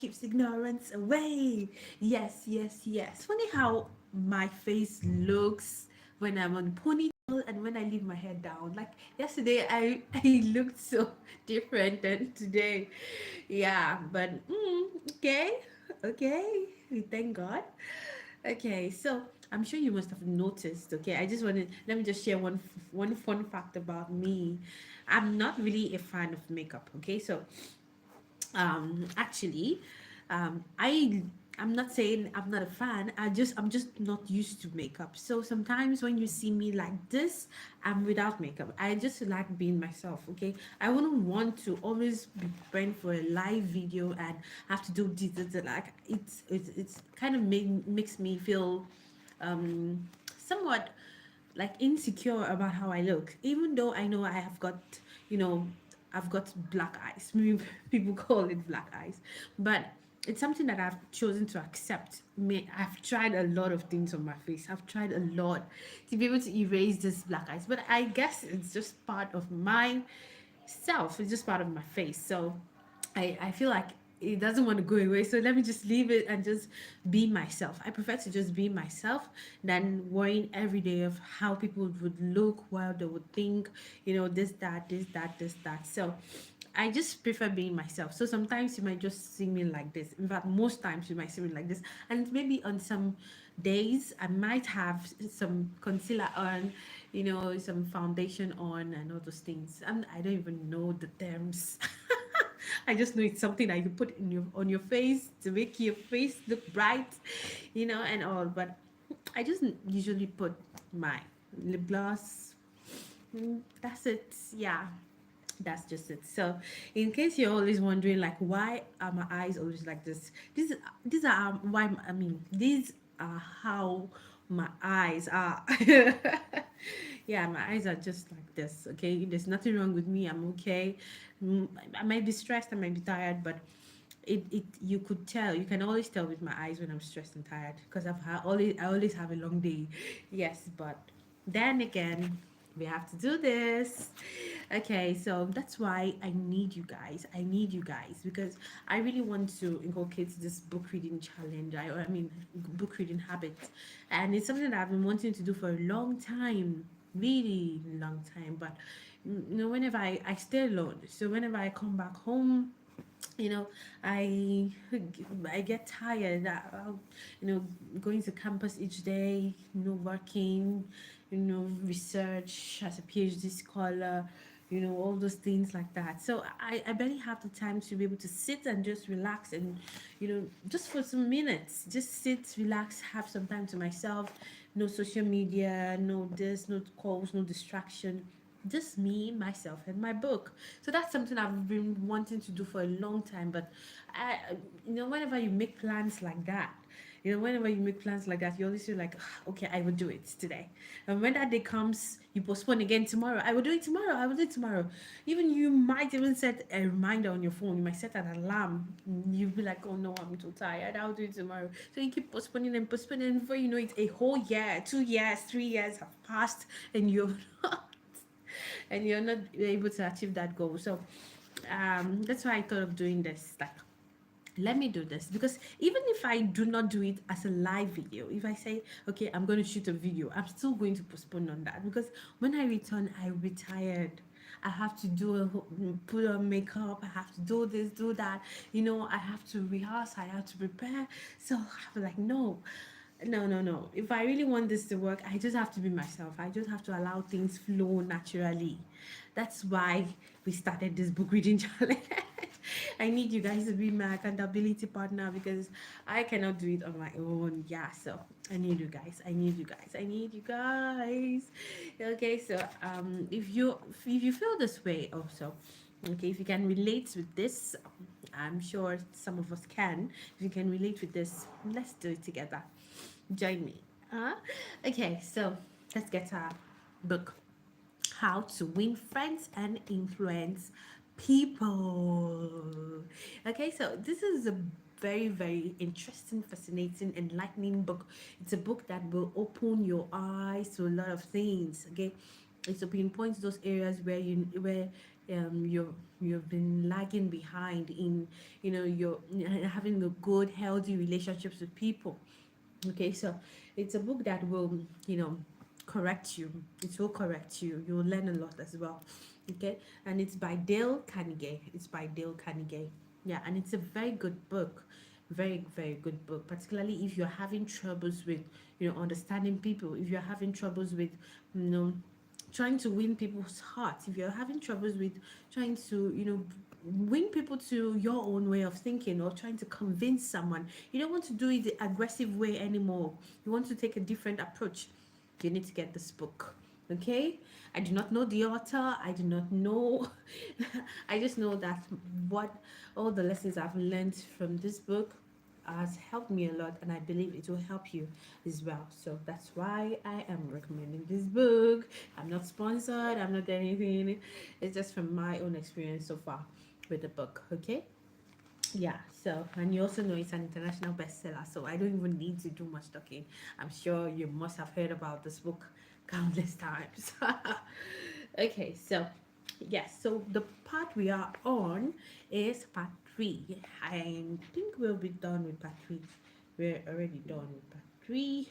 keeps ignorance away. Yes, yes, yes. Funny how my face looks when I'm on ponytail and when I leave my hair down. Like yesterday, I looked so different than today. Yeah, but okay, okay. We thank God. Okay, so I'm sure you must have noticed. Okay, I just wanted let me just share one fun fact about me. I'm not really a fan of makeup. Okay, so actually I'm not saying I'm not a fan. I'm just not used to makeup. So sometimes when you see me like this, I'm without makeup. I just like being myself. Okay, I wouldn't want to always be preparing for a live video and have to do this. Like it's kind of makes me feel um somewhat like insecure about how I look, even though I know I have got, you know, I've got black eyes. Maybe people call it black eyes, but it's something that I've chosen to accept. I've tried a lot of things on my face. I've tried a lot to be able to erase this black eyes, but I guess it's just part of my self. It's just part of my face. So I feel like it doesn't want to go away. So let me just leave it and just be myself. I prefer to just be myself than worrying every day of how people would look, what they would think, this, that, this, that, this, that. So I just prefer being myself. So sometimes you might just see me like this. In fact, most times you might see me like this. And maybe on some days I might have some concealer on, some foundation on and all those things. And I don't even know the terms. I just know it's something that you put in your on your face to make your face look bright, and all. But I just usually put my lip gloss. That's it. Yeah, that's just it. So in case you're always wondering like why are my eyes always like this, these are why I mean these are how my eyes are. Yeah, my eyes are just like this. Okay, there's nothing wrong with me. I'm okay. I might be stressed, I might be tired, but it you could tell, you can always tell with my eyes when I'm stressed and tired, because I always have a long day. Yes, but then again, we have to do this. Okay, so that's why I need you guys, because I really want to inculcate this book reading challenge. I mean book reading habit, and it's something that I've been wanting to do for a long time, really long time. But whenever I stay alone, so whenever I come back home, you know i I get tired. You know Going to campus each day, working, research as a PhD scholar, all those things like that. So I barely have the time to be able to sit and just relax, and just for some minutes, just sit, relax, have some time to myself. No social media, no this, no calls, no distraction, just me, myself, and my book. So that's something I've been wanting to do for a long time. But whenever you make plans like that, you always feel like, "Ah, okay, I will do it today." And when that day comes, you postpone again tomorrow. I will do it tomorrow. I will do it tomorrow. Even you might even set a reminder on your phone. You might set an alarm. You'll be like, "Oh no, I'm too tired. I'll do it tomorrow." So you keep postponing and postponing. And before you know it, a whole year, 2 years, 3 years have passed, and you're not able to achieve that goal. So that's why I thought of doing this. Like, let me do this, because even if I do not do it as a live video, if I say, okay, I'm going to shoot a video, I'm still going to postpone on that, because when I return, I'll be tired. I have to put on makeup. I have to do this, do that. I have to rehearse. I have to prepare. So I'm like, no, no, no, no. If I really want this to work, I just have to be myself. I just have to allow things flow naturally. That's why we started this book reading challenge. I need you guys to be my accountability partner, because I cannot do it on my own. Yeah, so I need you guys. I need you guys. I need you guys. Okay, so if you feel this way also, okay, if you can relate with this, I'm sure some of us can. If you can relate with this, let's do it together. Join me. Okay, so let's get our book, How to Win Friends and Influence People. Okay, so this is a very, very interesting, fascinating, enlightening book. It's a book that will open your eyes to a lot of things. Okay, it's to pinpoint those areas where you've been lagging behind in, you're having a good healthy relationships with people. Okay, so it's a book that will, correct you. It will correct you. You'll learn a lot as well. Okay, and it's by Dale Carnegie. It's by Dale Carnegie. Yeah, and it's a very good book. Very, very good book, particularly if you're having troubles with, understanding people, if you're having troubles with, you know, trying to win people's hearts, if you're having troubles with trying to, win people to your own way of thinking, or trying to convince someone, you don't want to do it the aggressive way anymore, you want to take a different approach, you need to get this book. Okay, I do not know the author, I do not know. I just know that what all the lessons I've learned from this book has helped me a lot, and I believe it will help you as well. So that's why I am recommending this book. I'm not sponsored, I'm not anything. It's just from my own experience so far with the book. Okay. Yeah, so, and you also know it's an international bestseller, so I don't even need to do much talking. I'm sure you must have heard about this book countless times. Okay, so yes, so the part we are on is part three. I think we'll be done with part three. We're already done with part three.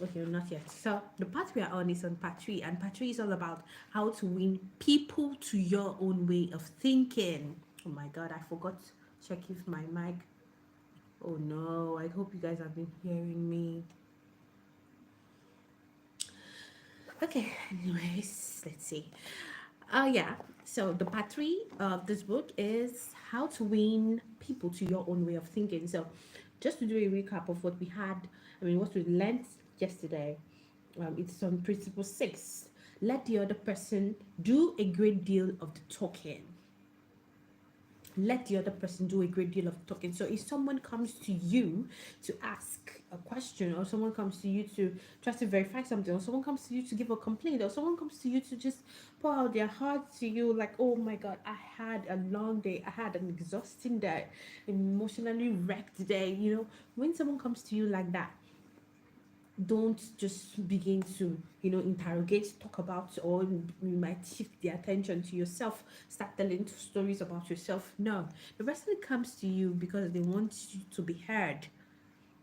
Okay, not yet. So the part we are on is on part three, and part three is all about how to win people to your own way of thinking. Oh my god, I forgot to check if my mic. Oh no, I hope you guys have been hearing me. Okay, anyways, let's see. Yeah, so the part three of this book is how to win people to your own way of thinking. So just to do a recap of what we had, what we learned yesterday, it's on principle six. Let the other person do a great deal of the talking. Let the other person do a great deal of talking. So if someone comes to you to ask a question, or someone comes to you to try to verify something, or someone comes to you to give a complaint, or someone comes to you to just pour out their heart to you, like, oh my god, I had a long day, I had an exhausting day, emotionally wrecked day, when someone comes to you like that, don't just begin to interrogate, talk about, or you might shift the attention to yourself, start telling stories about yourself. No, the person comes to you because they want you to be heard.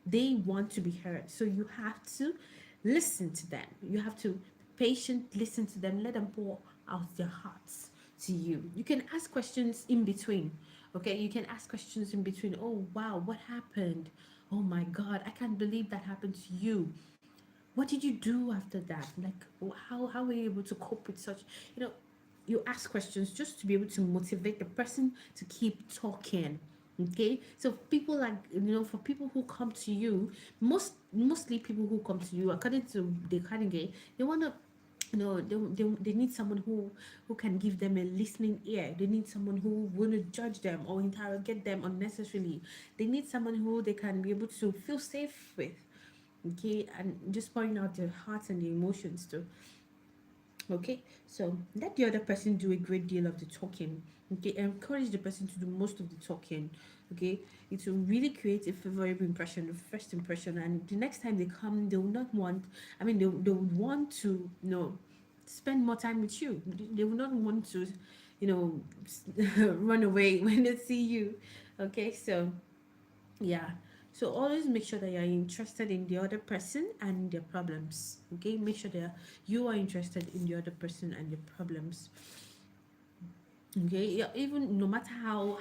They want to be heard, so you have to listen to them. You have to patient listen to them, let them pour out their hearts to you. You can ask questions in between. Okay, you can ask questions in between. Oh wow, what happened? Oh my god, I can't believe that happened to you. What did you do after that? Like, how were you able to cope with such, you know you ask questions just to be able to motivate the person to keep talking. Okay, so people, like, for people who come to you, mostly people who come to you, according to the Carnegie, they want to, they need someone who can give them a listening ear. They need someone who wouldn't judge them or interrogate them unnecessarily. They need someone who they can be able to feel safe with. Okay, and just pouring out their hearts and the emotions too. Okay, so let the other person do a great deal of the talking. Okay, encourage the person to do most of the talking. Okay, it will really create a favorable impression, the first impression, and the next time they come, they will not want, they would want to, spend more time with you. They will not want to, you know run away when they see you. Okay, so yeah. So always make sure that you're interested in the other person and their problems. Okay, make sure that you are interested in the other person and their problems. Okay, yeah, even no matter how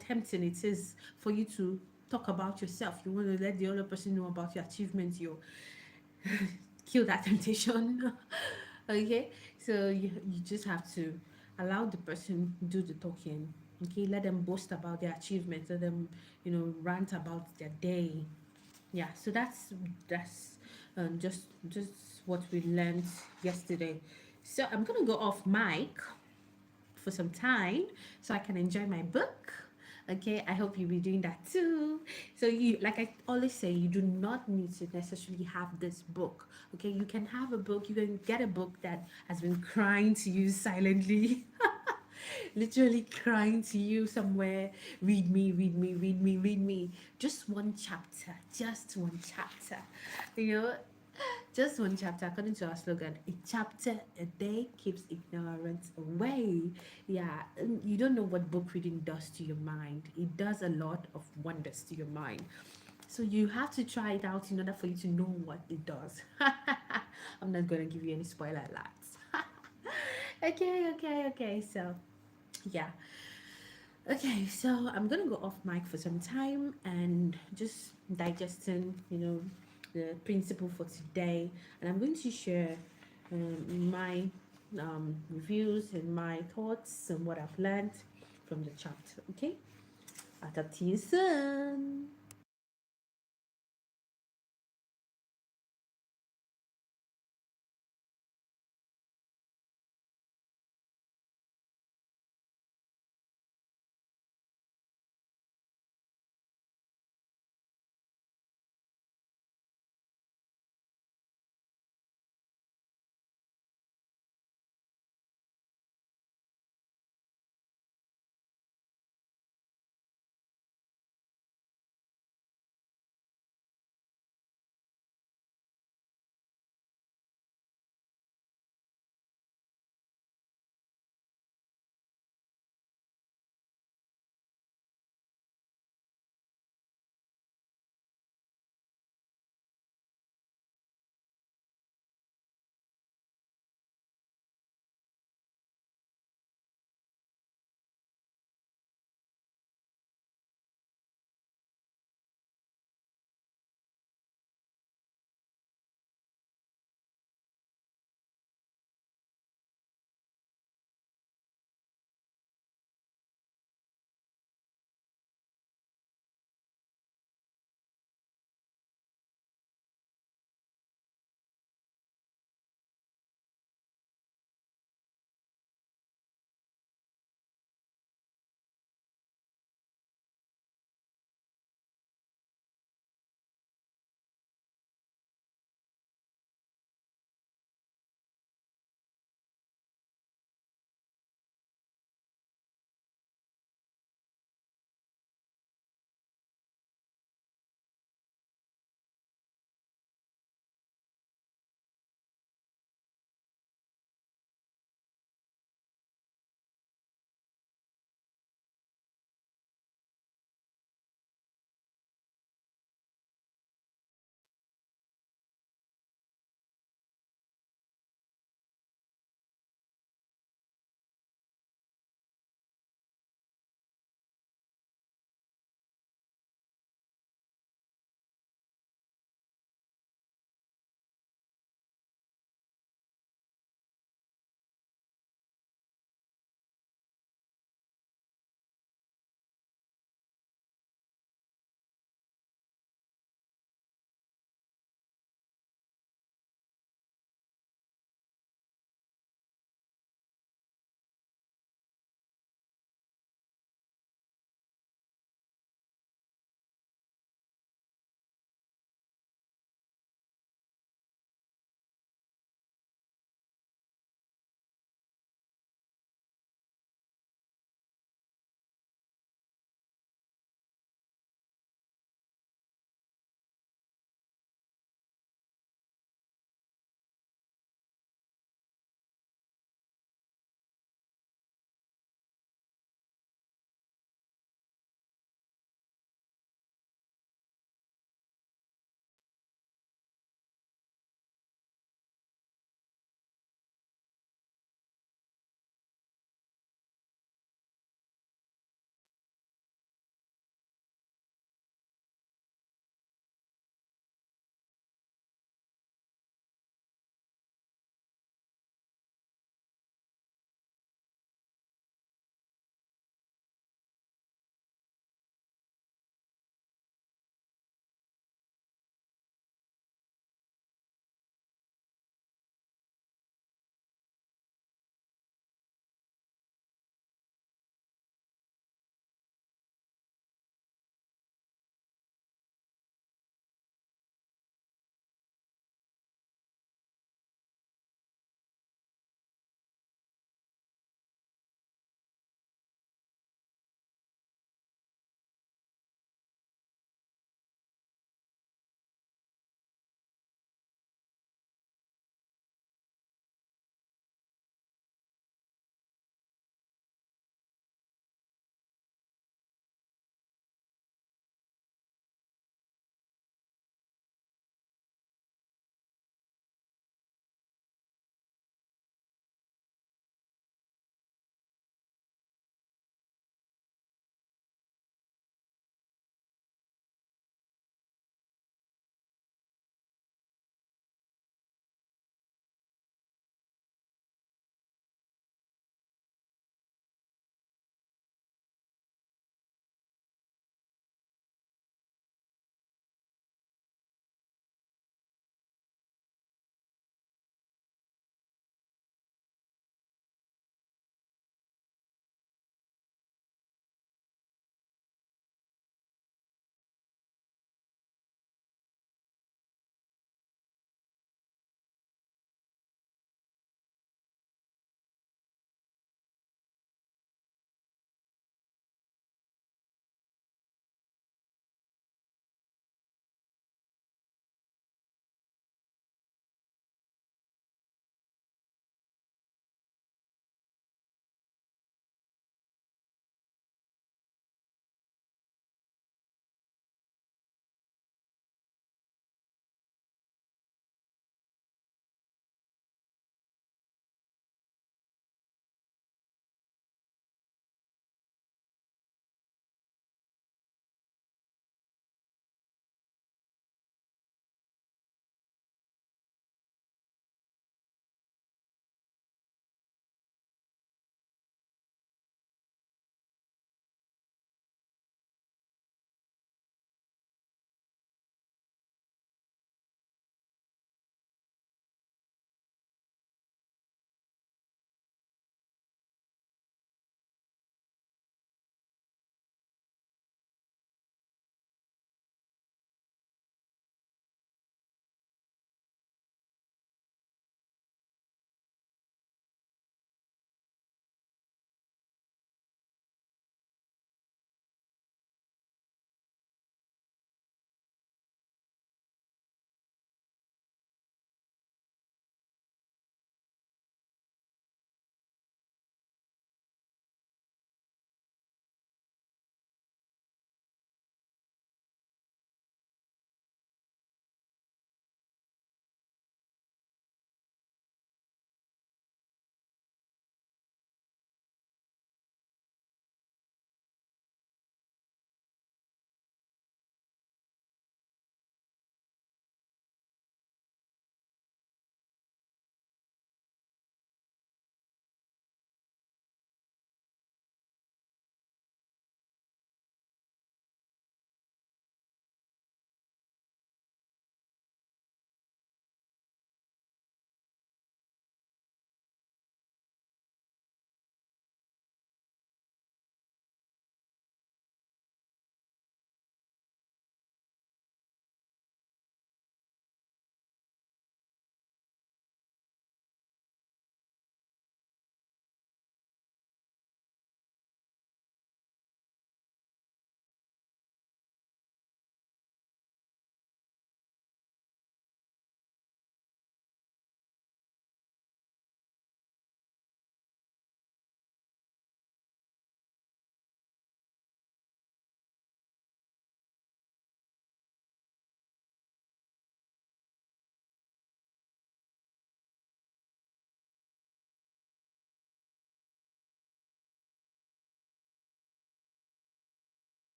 tempting it is for you to talk about yourself, you want to let the other person know about your achievements. You kill that temptation. Okay, so you just have to allow the person do the talking. Okay, let them boast about their achievements, let them rant about their day. Yeah, so that's just what we learned yesterday. So I'm gonna go off mic for some time so I can enjoy my book. Okay, I hope you'll be doing that too. So you, like I always say, you do not need to necessarily have this book. Okay, you can have a book, you can get a book that has been crying to you silently. Literally crying to you somewhere. Read me, read me, read me, read me. Just one chapter, just one chapter. You know, Just one chapter, according to our slogan, a chapter a day keeps ignorance away. Yeah, and you don't know what book reading does to your mind. It does a lot of wonders to your mind. So you have to try it out in order for you to know what it does. I'm not going to give you any spoiler alerts. Okay. So, yeah. Okay, so I'm gonna go off mic for some time and just digesting, the principle for today, and I'm going to share my reviews and my thoughts and what I've learned from the chapter. Okay, I'll talk to you soon.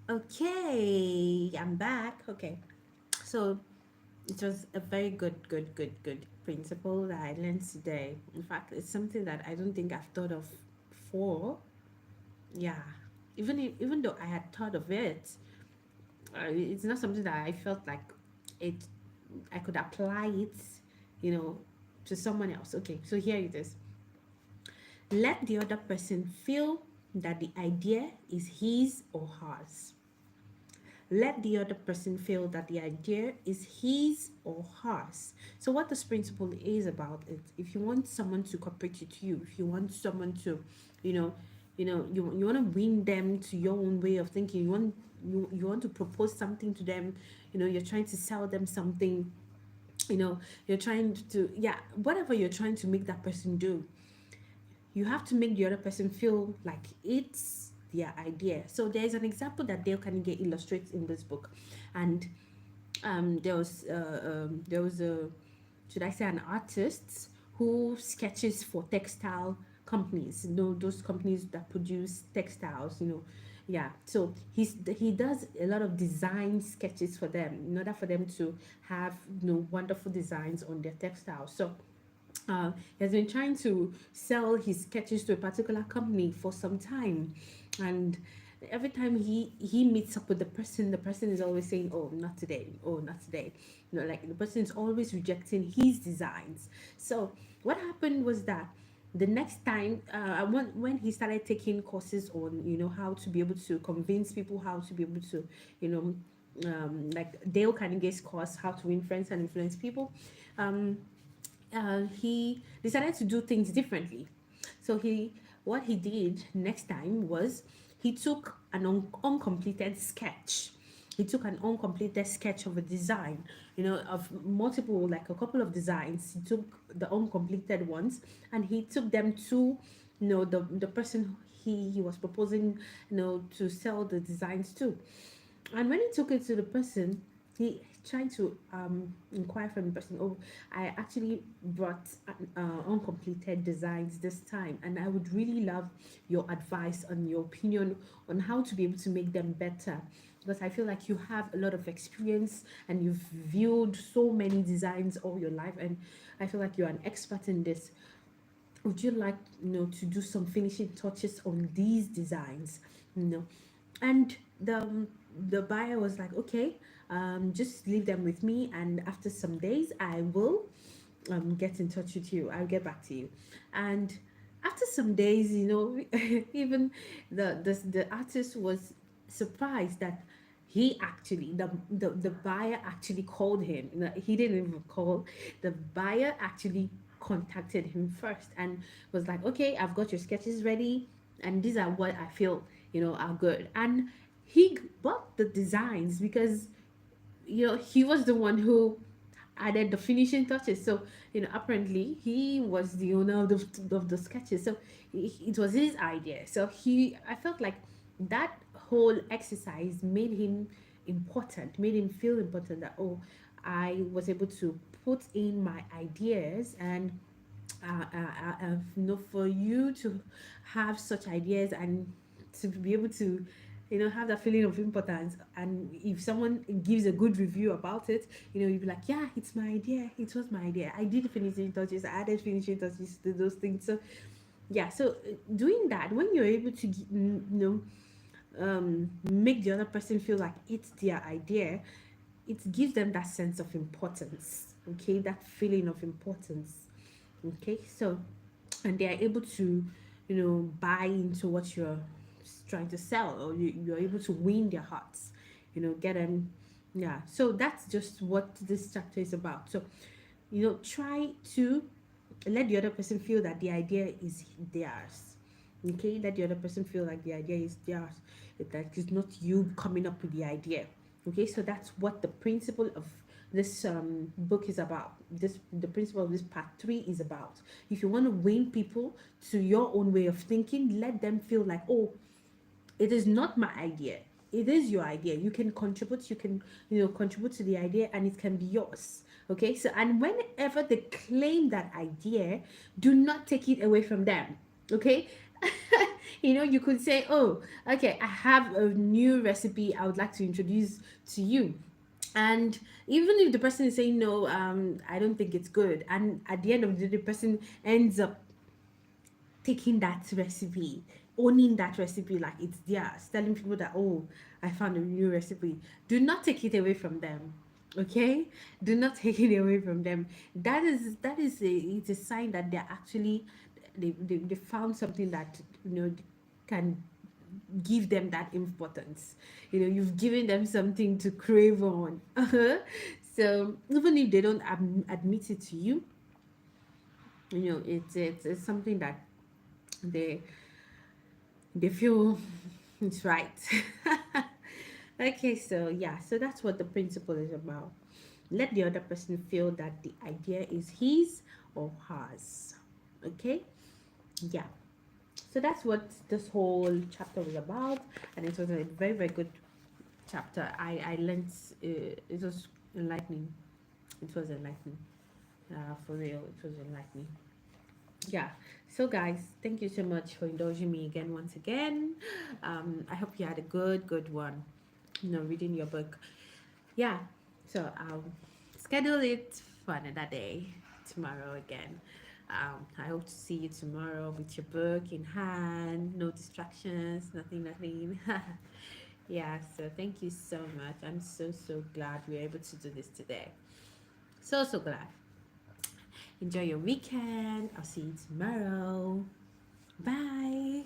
Okay, I'm back. Okay, so it was a very good principle that I learned today. In fact, it's something that I don't think I've thought of before. Yeah, even though I had thought of it, it's not something that I felt like it. I could apply it, you know, to someone else. Okay, so here it is. Let the other person feel that the idea is his or hers. Let the other person feel that the idea is his or hers. So what this principle is about is, if you want someone to cooperate with you, if you want someone to, you know, you want to win them to your own way of thinking, you want to propose something to them, you're trying to sell them something, you're trying to, yeah, whatever you're trying to make that person do, you have to make the other person feel like it's their idea. So there's an example that Dale Carnegie illustrates in this book, and there was a, should I say, an artist who sketches for textile companies. Those companies that produce textiles. Yeah. So he does a lot of design sketches for them in order for them to have wonderful designs on their textiles. So he has been trying to sell his sketches to a particular company for some time, and every time he meets up with the person is always saying, "Oh, not today. Oh, not today." Like the person is always rejecting his designs. So what happened was that the next time, when he started taking courses on how to be able to convince people, how to be able to you know like Dale Carnegie's course, How to Win Friends and Influence People, um he decided to do things differently. So what he did next time was he took an uncompleted sketch. He took an uncompleted sketch of a design, of multiple, like a couple of designs. He took the uncompleted ones and he took them to, the person he was proposing, to sell the designs to. And when he took it to the person, he tried to inquire from the person, "Oh, I actually brought uncompleted designs this time, and I would really love your advice and your opinion on how to be able to make them better. Because I feel like you have a lot of experience and you've viewed so many designs all your life, and I feel like you're an expert in this. Would you like to do some finishing touches on these designs?" you know and the buyer was like, "Okay, just leave them with me, and after some days I will get in touch with you. I'll get back to you." And after some days, even the artist was surprised that he actually, the buyer actually called him. He didn't even call. The buyer actually contacted him first and was like, "Okay, I've got your sketches ready, and these are what I feel are good." And he bought the designs because he was the one who added the finishing touches. So apparently he was the owner of the sketches, so it was his idea. So I felt like that whole exercise made him feel important, that, "Oh, I was able to put in my ideas, and for you to have such ideas and to be able to have that feeling of importance, and if someone gives a good review about it, you'd be like, yeah, it's my idea, it was my idea, I did finishing touches, I added finishing touches to those things." So yeah, so doing that, when you're able to make the other person feel like it's their idea, it gives them that sense of importance, okay, that feeling of importance. Okay, so, and they are able to buy into what you're trying to sell, or you're able to win their hearts, get them. Yeah, so that's just what this chapter is about. So try to let the other person feel that the idea is theirs. Okay, let the other person feel like the idea is theirs, that it's not you coming up with the idea. Okay, so that's what the principle of this book is about. The principle of this part 3 is about. If you want to win people to your own way of thinking, let them feel like, "Oh, it is not my idea, it is your idea. You can contribute, you can contribute to the idea, and it can be yours." Okay, so, and whenever they claim that idea, do not take it away from them. Okay. You could say, oh, okay, I have a new recipe I would like to introduce to you. And even if the person is saying no, I don't think it's good, and at the end of the day the person ends up taking that recipe, owning that recipe like it's theirs, telling people that, oh, I found a new recipe. Do not take it away from them. Okay? Do not take it away from them. That is it's a sign that they're actually they found something that can give them that importance. You've given them something to crave on. So even if they don't admit it to you, it's something that they they feel it's right. Okay, so yeah, so that's what the principle is about. Let the other person feel that the idea is his or hers. Okay, yeah. So that's what this whole chapter was about, and it was a very very good chapter. I learned it was enlightening. It was enlightening. For real, it was enlightening. Yeah. So guys, thank you so much for indulging me again once again. I hope you had a good one, reading your book. Yeah. So I'll schedule it for another day, tomorrow again. I hope to see you tomorrow with your book in hand, no distractions, nothing. Yeah, so thank you so much. I'm so glad we were able to do this today. So glad. Enjoy your weekend. I'll see you tomorrow. Bye.